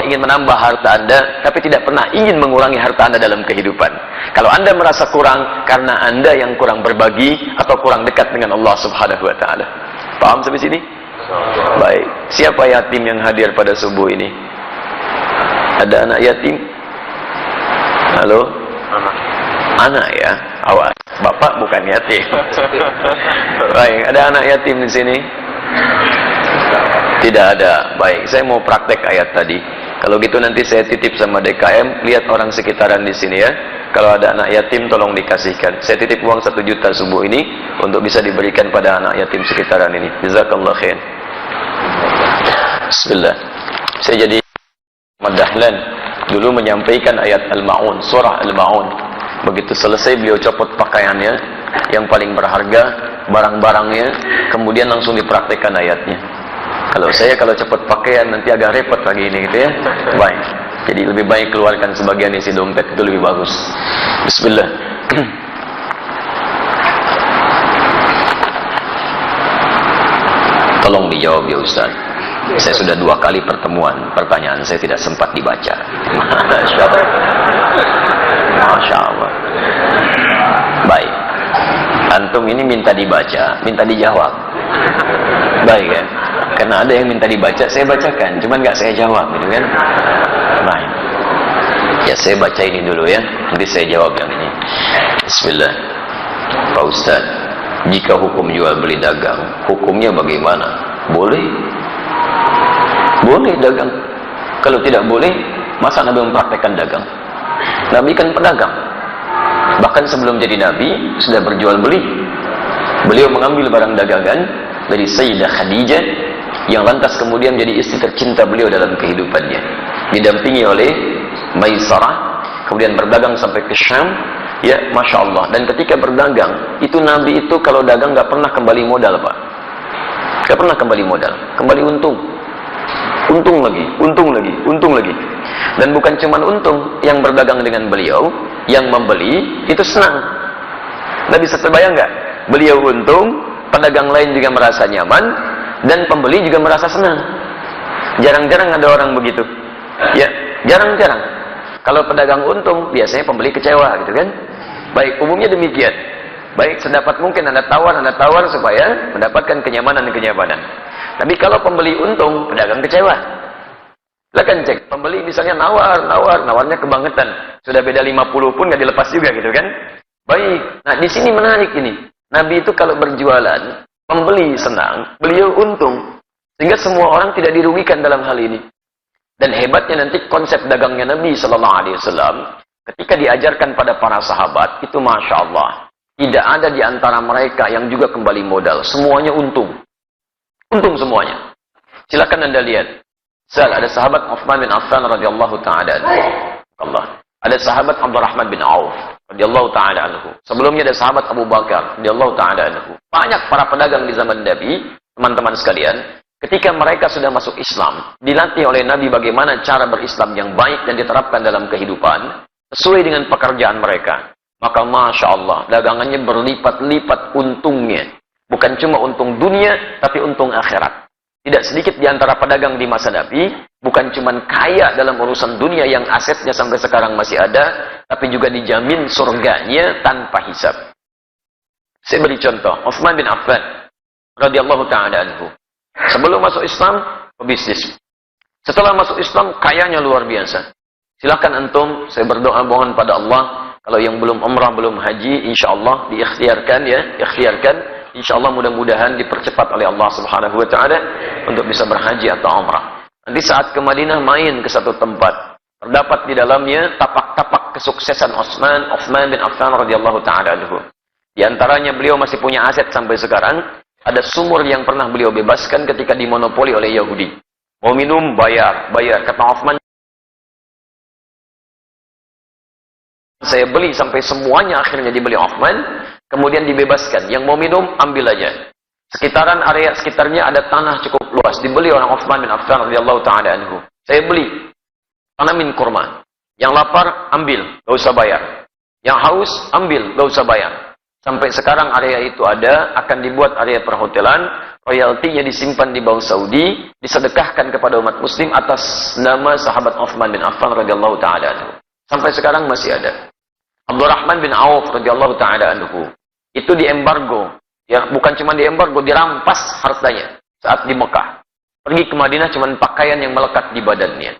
ingin menambah harta Anda, tapi tidak pernah ingin mengurangi harta Anda dalam kehidupan. Kalau Anda merasa kurang, karena Anda yang kurang berbagi, atau kurang dekat dengan Allah subhanahu wa ta'ala. Paham sampai sini? Baik. Siapa yatim yang hadir pada subuh ini? Ada anak yatim? Halo? Anak ya? Awas, bapak bukan yatim. Baik, ada anak yatim di sini? Tidak ada. Baik, saya mau praktek ayat tadi. Kalau gitu nanti saya titip sama DKM, lihat orang sekitaran di sini ya. Kalau ada anak yatim tolong dikasihkan. Saya titip uang 1 juta subuh ini untuk bisa diberikan pada anak yatim sekitaran ini. Jazakallah khair. Bismillah. Saya jadi Madahlan dulu menyampaikan ayat Al-Ma'un, surah Al-Ma'un. Begitu selesai beliau copot pakaiannya yang paling berharga, barang-barangnya, kemudian langsung dipraktekkan ayatnya. Kalau cepat pakaian nanti agak repot lagi ini gitu ya. Baik. Jadi lebih baik keluarkan sebagian isi dompet, itu lebih bagus. Bismillah. Tolong dijawab ya Ustaz. Saya sudah 2 kali pertemuan, pertanyaan saya tidak sempat dibaca. Masya Allah. Baik. Antum ini minta dibaca, minta dijawab. Baik kan? Karena ada yang minta dibaca, saya bacakan, cuman nggak saya jawab, gitu kan? Baik. Ya saya baca ini dulu ya, nanti saya jawab yang ini. Bismillah. Pak Ustaz, jika hukum jual beli dagang, hukumnya bagaimana? Boleh? Boleh dagang. Kalau tidak boleh, masa Nabi mempraktekkan dagang? Nabi kan pedagang. Bahkan sebelum jadi Nabi, sudah berjual beli. Beliau mengambil barang dagangan dari Sayyidah Khadijah, yang lantas kemudian menjadi istri tercinta beliau dalam kehidupannya, didampingi oleh Maisarah, kemudian berdagang sampai ke Syam, ya Masya Allah. Dan ketika berdagang, itu Nabi itu kalau dagang nggak pernah kembali modal Pak, nggak pernah kembali modal, kembali untung, untung lagi, untung lagi, untung lagi. Dan bukan cuma untung, yang berdagang dengan beliau, yang membeli itu senang. Nabi bisa terbayang nggak? Beliau untung, pedagang lain juga merasa nyaman, dan pembeli juga merasa senang. Jarang-jarang ada orang begitu. Ya, jarang-jarang. Kalau pedagang untung, biasanya pembeli kecewa, gitu kan? Baik, umumnya demikian. Baik, sedapat mungkin Anda tawar supaya mendapatkan kenyamanan dan kenyamanan. Tapi kalau pembeli untung, pedagang kecewa. Silakan cek, pembeli misalnya nawarnya kebangetan. Sudah beda 50 pun nggak dilepas juga, gitu kan? Baik. Nah, di sini menarik ini. Nabi itu kalau berjualan, pembeli senang, beliau untung. Sehingga semua orang tidak dirugikan dalam hal ini. Dan hebatnya nanti konsep dagangnya Nabi SAW, ketika diajarkan pada para sahabat, itu Masya Allah. Tidak ada di antara mereka yang juga kembali modal. Semuanya untung. Untung semuanya. Silakan Anda lihat. Ada sahabat Uthman bin Affan radhiyallahu ta'ala anhu. Allah. Ada sahabat Abdurrahman bin Auf radhiyallahu ta'ala anhu. Sebelumnya ada sahabat Abu Bakar radhiyallahu ta'ala anhu. Banyak para pedagang di zaman Nabi, teman-teman sekalian, ketika mereka sudah masuk Islam, dilatih oleh Nabi bagaimana cara berislam yang baik dan diterapkan dalam kehidupan sesuai dengan pekerjaan mereka. Maka Masya Allah, dagangannya berlipat-lipat untungnya. Bukan cuma untung dunia, tapi untung akhirat. Tidak sedikit di antara pedagang di masa Nabi, bukan cuma kaya dalam urusan dunia yang asetnya sampai sekarang masih ada, tapi juga dijamin surganya tanpa hisab. Saya beri contoh, Uthman bin Affan radhiyallahu ta'ala anhu. Sebelum masuk Islam, pebisnis. Setelah masuk Islam, kayanya luar biasa. Silakan antum, saya berdoa mohon pada Allah, kalau yang belum umrah, belum haji, insya Allah diikhtiarkan ya, ikhtiarkan. Insya Allah mudah-mudahan dipercepat oleh Allah Subhanahu Wa Taala untuk bisa berhaji atau umrah. Nanti saat ke Madinah main ke satu tempat, terdapat di dalamnya tapak-tapak kesuksesan Uthman bin Affan radhiyallahu taala anhu. Di antaranya beliau masih punya aset sampai sekarang. Ada sumur yang pernah beliau bebaskan ketika dimonopoli oleh Yahudi. Mau minum bayar. Kata Uthman, saya beli sampai semuanya akhirnya dibeli Uthman. Kemudian dibebaskan. Yang mau minum, ambil aja. Sekitaran area sekitarnya ada tanah cukup luas. Dibeli oleh Uthman bin Affan radhiyallahu ta'ala anhu. Saya beli. Tanamin kurma. Yang lapar, ambil. Gak usah bayar. Yang haus, ambil. Gak usah bayar. Sampai sekarang area itu ada, akan dibuat area perhotelan, royaltinya disimpan di Bank Saudi, disedekahkan kepada umat muslim atas nama sahabat Utsman bin Affan radhiyallahu taala anhu. Sampai sekarang masih ada. Abdurrahman bin Auf radhiyallahu taala anhu itu diembargo, ya, bukan cuma diembargo, dirampas hartanya saat di Mekah. Pergi ke Madinah cuma pakaian yang melekat di badannya.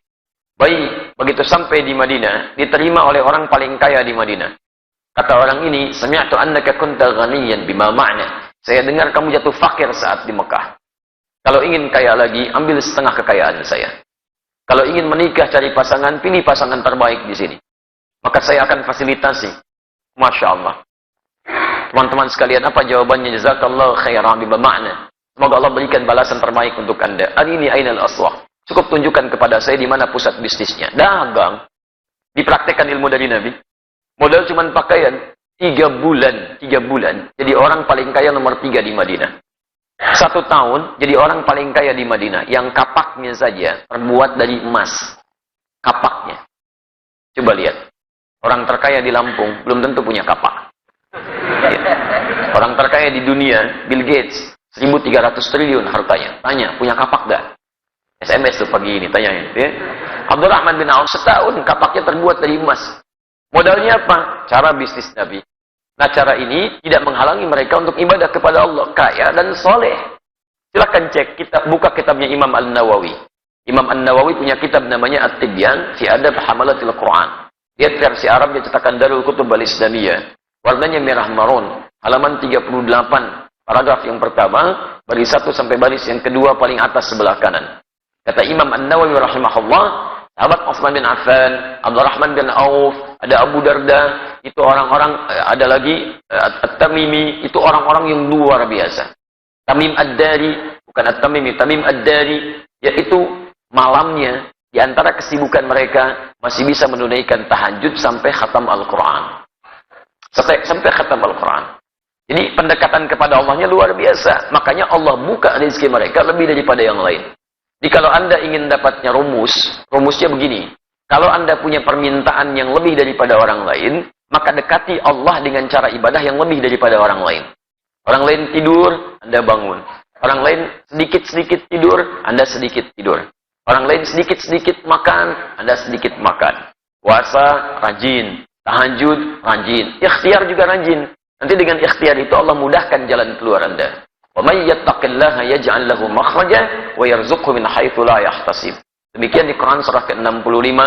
Baik, begitu sampai di Madinah, diterima oleh orang paling kaya di Madinah. Kata orang ini, sami'tu annaka kunta ghaniyan bima ma'na. Saya dengar kamu jatuh fakir saat di Mekah. Kalau ingin kaya lagi, ambil setengah kekayaan saya. Kalau ingin menikah cari pasangan, pilih pasangan terbaik di sini. Maka saya akan fasilitasi. Masya Allah. Teman-teman sekalian, apa jawabannya? Jazakallahu khairan bima ma'na. Semoga Allah berikan balasan terbaik untuk Anda. Ini ainal aswah. Cukup tunjukkan kepada saya di mana pusat bisnisnya. Dagang. Dipraktekkan ilmu dari Nabi. Modal cuma pakaian. 3 bulan. Jadi orang paling kaya nomor 3 di Madinah. 1 tahun jadi orang paling kaya di Madinah. Yang kapaknya saja terbuat dari emas. Kapaknya. Coba lihat. Orang terkaya di Lampung belum tentu punya kapak. Ya. Orang terkaya di dunia, Bill Gates, 1.300 triliun hartanya. Tanya, punya kapak gak? SMS tuh pagi ini, tanyain. Ya. Abdurrahman bin Auf setahun kapaknya terbuat dari emas. Modalnya apa? Cara bisnis Nabi. Nah, cara ini tidak menghalangi mereka untuk ibadah kepada Allah. Kaya dan soleh. Silahkan cek, buka kitabnya Imam An-Nawawi. Imam An-Nawawi punya kitab namanya At-Tibyan fi Adab Hamalatil Quran. Lihat versi Arab yang cetakan Darul Kutub Al-Islamiyah. Warnanya merah marun. Halaman 38. Paragraf yang pertama, baris 1 sampai baris yang kedua paling atas sebelah kanan. Kata Imam An-Nawawi rahimahullah, sahabat Utsman bin Affan, Abdurrahman bin Auf, ada Abu Darda, itu orang-orang, ada lagi At-Tamimi, itu orang-orang yang luar biasa. Tamim Ad-Dari, bukan At-Tamimi, Tamim Ad-Dari, yaitu malamnya, di antara kesibukan mereka, masih bisa menunaikan tahajud sampai khatam Al-Quran. Sampai khatam Al-Quran. Jadi pendekatan kepada Allahnya luar biasa. Makanya Allah buka rezeki mereka lebih daripada yang lain. Jadi kalau Anda ingin dapatnya rumusnya begini. Kalau Anda punya permintaan yang lebih daripada orang lain, maka dekati Allah dengan cara ibadah yang lebih daripada orang lain. Orang lain tidur, Anda bangun. Orang lain sedikit-sedikit tidur, Anda sedikit tidur. Orang lain sedikit-sedikit makan, Anda sedikit makan. Puasa, rajin. Tahajud, rajin. Ikhtiar juga rajin. Nanti dengan ikhtiar itu Allah mudahkan jalan keluar Anda. Wa may yattaqillaha yaj'al lahu makhraja wa yarzuqhu min haitsu la yahtasib. Demikian di Quran surah ke-65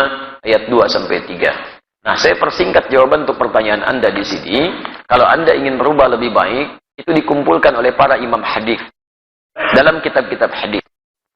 ayat 2 sampai 3. Nah, saya persingkat jawaban untuk pertanyaan Anda di sini. Kalau Anda ingin berubah lebih baik, itu dikumpulkan oleh para imam hadis dalam kitab-kitab hadis.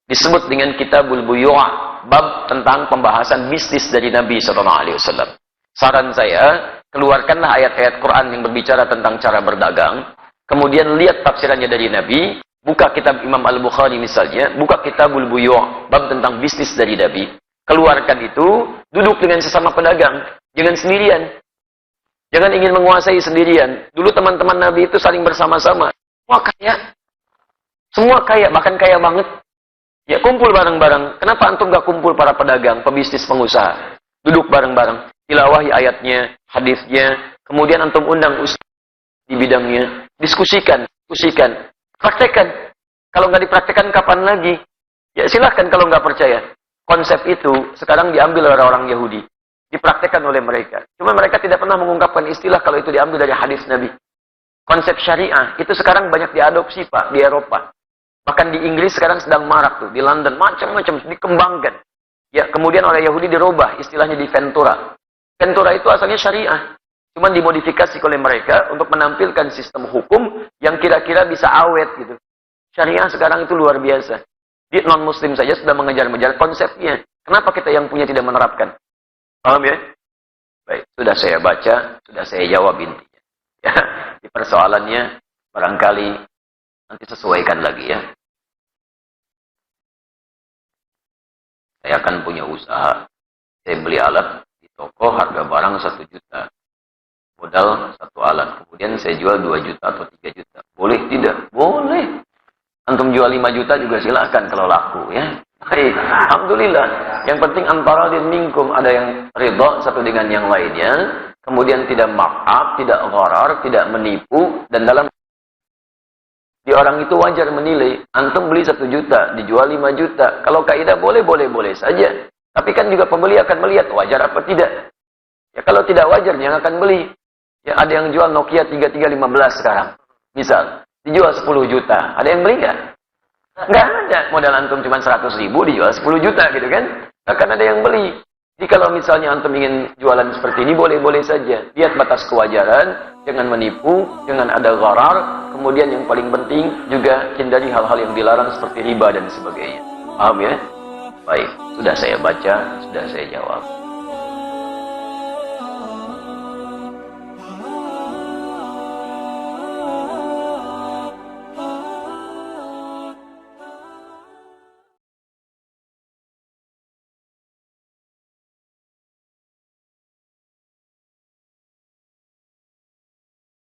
Disebut dengan Kitabul Buyu', bab tentang pembahasan bisnis dari Nabi sallallahu alaihi wasallam. Saran saya, keluarkanlah ayat-ayat Quran yang berbicara tentang cara berdagang. Kemudian lihat tafsirannya dari Nabi. Buka kitab Imam Al-Bukhari misalnya. Buka Kitabul Buyu', bab tentang bisnis dari Nabi. Keluarkan itu. Duduk dengan sesama pedagang. Jangan sendirian. Jangan ingin menguasai sendirian. Dulu teman-teman Nabi itu saling bersama-sama. Wah, kaya. Semua kaya, bahkan kaya banget. Ya, kumpul bareng-bareng. Kenapa antum gak kumpul para pedagang, pebisnis, pengusaha? Duduk bareng-bareng. Tilawahi ayatnya, hadisnya, kemudian antum undang ustaz di bidangnya, diskusikan, praktekkan. Kalau nggak dipraktekkan kapan lagi? Ya silahkan kalau nggak percaya. Konsep itu sekarang diambil oleh orang Yahudi, dipraktekkan oleh mereka. Cuma mereka tidak pernah mengungkapkan istilah kalau itu diambil dari hadis Nabi. Konsep syariah itu sekarang banyak diadopsi Pak di Eropa. Bahkan di Inggris sekarang sedang marak tuh, di London macam-macam dikembangkan. Ya kemudian oleh Yahudi dirubah istilahnya di Ventura. Ventura itu asalnya syariah. Cuma dimodifikasi oleh mereka untuk menampilkan sistem hukum yang kira-kira bisa awet gitu. Syariah sekarang itu luar biasa. Di non-muslim saja sudah mengejar-ngejar konsepnya. Kenapa kita yang punya tidak menerapkan? Paham ya? Baik, sudah saya baca, sudah saya jawab intinya. Ya, di persoalannya barangkali nanti sesuaikan lagi ya. Saya akan punya usaha. Saya beli alat toko harga barang 1 juta. Modal 1 alat. Kemudian saya jual 2 juta atau 3 juta. Boleh tidak? Boleh. Antum jual 5 juta juga silakan kalau laku ya. Baik. Alhamdulillah. Yang penting antara din minkum ada yang ridha satu dengan yang lainnya. kemudian tidak markup, tidak gharar, tidak menipu, dan dalam di orang itu wajar menilai, antum beli 1 juta, dijual 5 juta. Kalau kaidah boleh saja. Tapi kan juga pembeli akan melihat wajar apa tidak. Ya kalau tidak wajar, jangan akan beli. Ya ada yang jual Nokia 3315 sekarang. Misal, dijual 10 juta. Ada yang beli nggak? Nggak ada. Modal antum cuma 100 ribu, dijual 10 juta gitu kan. Akan ada yang beli. Jadi kalau misalnya antum ingin jualan seperti ini, boleh saja. Lihat batas kewajaran, jangan menipu, jangan ada gharar. Kemudian yang paling penting juga hindari hal-hal yang dilarang seperti riba dan sebagainya. Paham ya? Baik, sudah saya baca, sudah saya jawab.